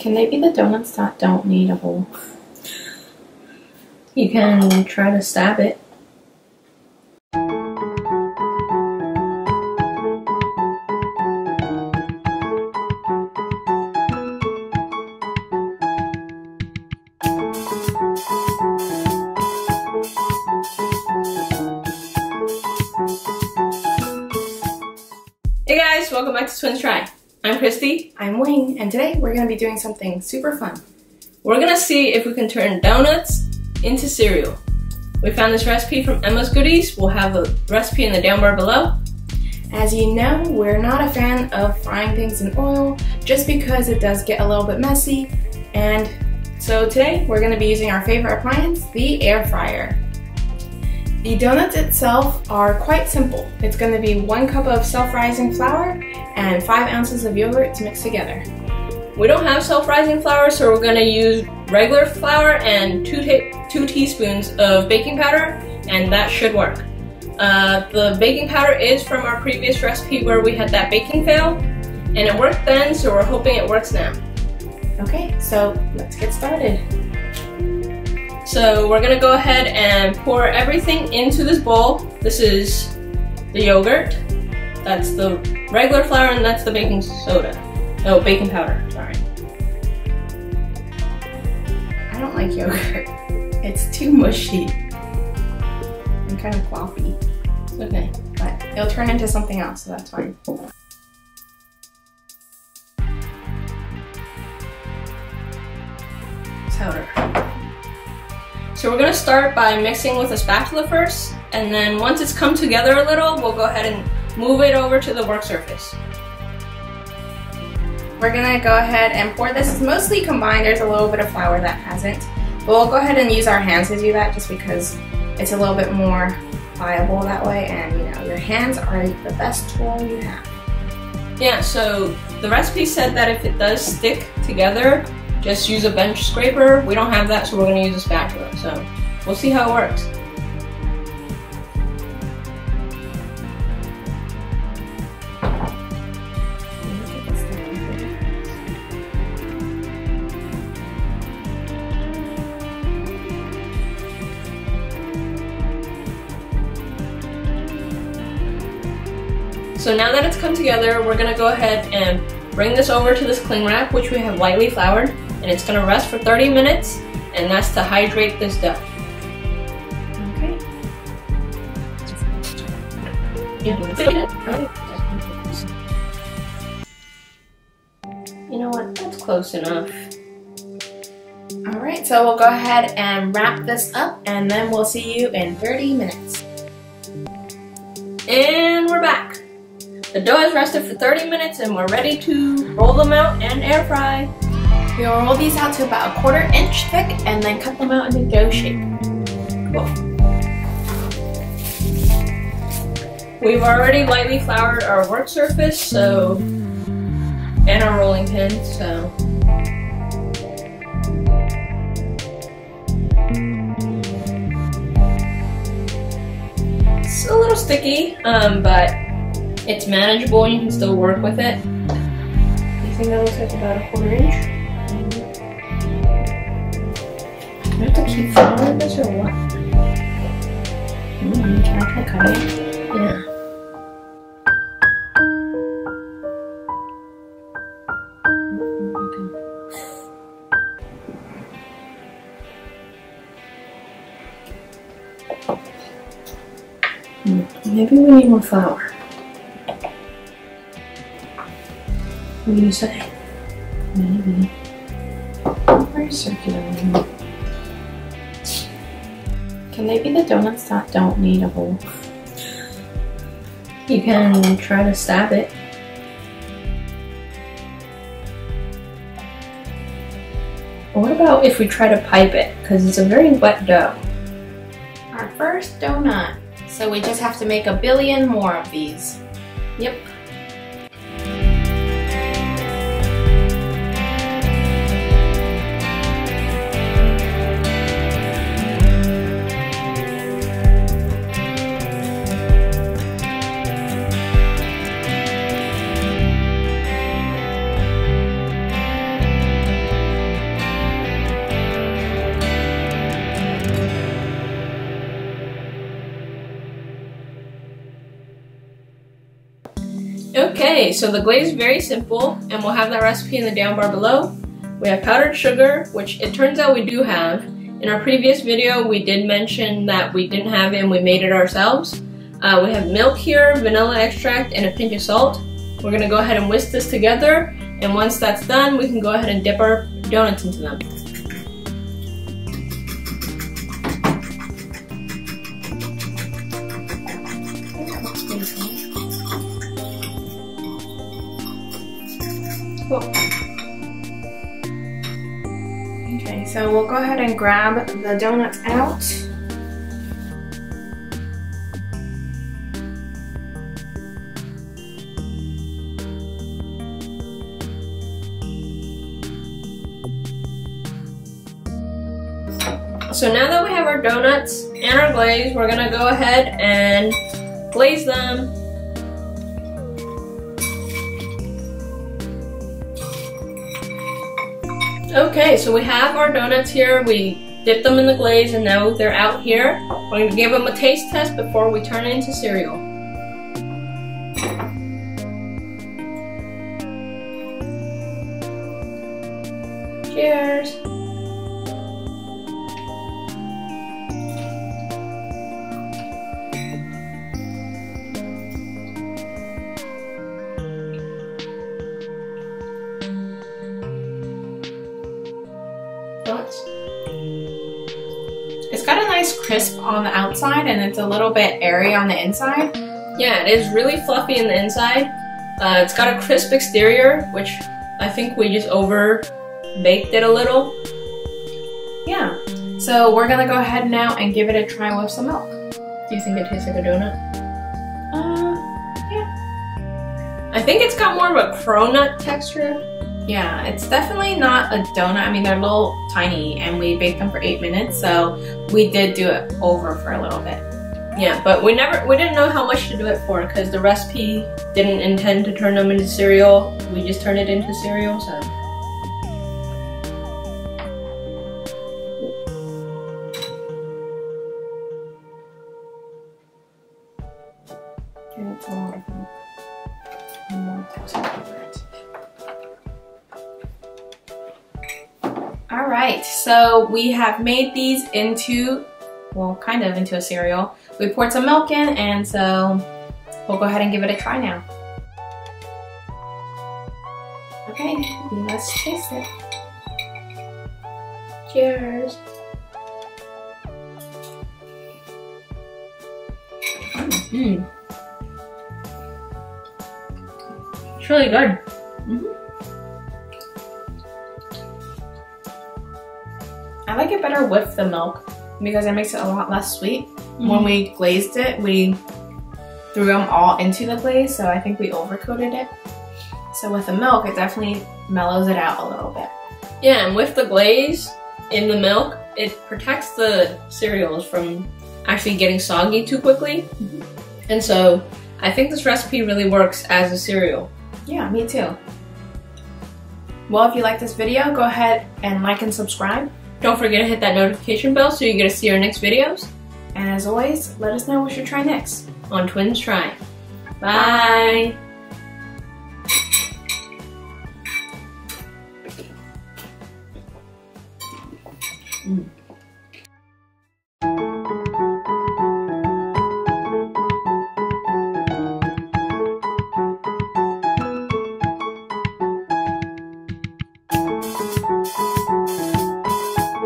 Can they be the donuts that don't need a hole? You can try to stab it. Hey guys, welcome back to Twins Try. I'm Christy. I'm Wing, and today we're going to be doing something super fun. We're going to see if we can turn donuts into cereal. We found this recipe from Emma's Goodies. We'll have the recipe in the down bar below. As you know, we're not a fan of frying things in oil just because it does get a little bit messy. And so today we're going to be using our favorite appliance, the air fryer. The donuts itself are quite simple. It's going to be 1 cup of self-rising flour and 5 ounces of yogurt to mix together. We don't have self-rising flour, so we're going to use regular flour and 2 teaspoons of baking powder, and that should work. The baking powder is from our previous recipe where we had that baking fail, and it worked then, so we're hoping it works now. Okay, so let's get started. So we're going to go ahead and pour everything into this bowl. This is the yogurt, that's the regular flour, and that's the baking soda. No, baking powder, sorry. I don't like yogurt. It's too mushy and kind of floppy. It's okay. But it'll turn into something else, so that's fine. Powder. So we're going to start by mixing with a spatula first, and then once it's come together a little, we'll go ahead and move it over to the work surface. We're going to go ahead and pour this. It's mostly combined. There's a little bit of flour that hasn't. But we'll go ahead and use our hands to do that just because it's a little bit more pliable that way, and you know, your hands are the best tool you have. Yeah, so the recipe said that if it does stick together, just use a bench scraper. We don't have that, so we're going to use a spatula. So we'll see how it works. So now that it's come together, we're going to go ahead and bring this over to this cling wrap, which we have lightly floured, and it's going to rest for 30 minutes, and that's to hydrate this dough. Okay. You know what? That's close enough. Alright, so we'll go ahead and wrap this up, and then we'll see you in 30 minutes. And we're back. The dough has rested for 30 minutes and we're ready to roll them out and air fry. We'll roll these out to about 1/4 inch thick and then cut them out into dough shape. Cool. We've already lightly floured our work surface, and our rolling pin, so. It's a little sticky, but it's manageable and you can still work with it. You think that looks like about 1/4 inch? Do I have to keep flouring this or what? Can I try cutting it? Yeah. Maybe we need more flour. What do you say? Maybe. Very circular. Can they be the donuts that don't need a hole? You can try to stab it. What about if we try to pipe it? Because it's a very wet dough. Our first donut. So we just have to make 1 billion more of these. Yep. Okay, so the glaze is very simple, and we'll have that recipe in the down bar below. We have powdered sugar, which it turns out we do have. In our previous video, we did mention that we didn't have it and we made it ourselves. We have milk here, vanilla extract, and a pinch of salt. We're gonna go ahead and whisk this together, and once that's done, we can go ahead and dip our donuts into them. Cool. Okay, so we'll go ahead and grab the donuts out. So now that we have our donuts and our glaze, we're gonna go ahead and glaze them. Okay, so we have our donuts here. We dipped them in the glaze and now they're out here. We're gonna give them a taste test before we turn it into cereal. Cheers. It's got a nice crisp on the outside and it's a little bit airy on the inside. Yeah, it is really fluffy in the inside. It's got a crisp exterior, which I think we just over baked it a little. Yeah, so we're gonna go ahead now and give it a try with some milk. Do you think it tastes like a donut? Yeah. I think it's got more of a cronut texture. Yeah, it's definitely not a donut. I mean, they're a little tiny and we baked them for 8 minutes, so we did do it over for a little bit. Yeah, but we didn't know how much to do it for because the recipe didn't intend to turn them into cereal. We just turned it into cereal, so. It's a lot of milk. Alright, so we have made these into, well, kind of into a cereal. We poured some milk in, and so we'll go ahead and give it a try now. Okay, let's taste it. Cheers. Mmm. It's really good. I like it better with the milk because it makes it a lot less sweet. When we glazed it, we threw them all into the glaze, so I think we overcoated it. So with the milk, it definitely mellows it out a little bit. Yeah, and with the glaze in the milk, it protects the cereals from actually getting soggy too quickly. And so I think this recipe really works as a cereal. Yeah, me too. Well, if you like this video, go ahead and like and subscribe. Don't forget to hit that notification bell so you get to see our next videos. And as always, let us know what you should try next on Twins Try. Bye! Mm.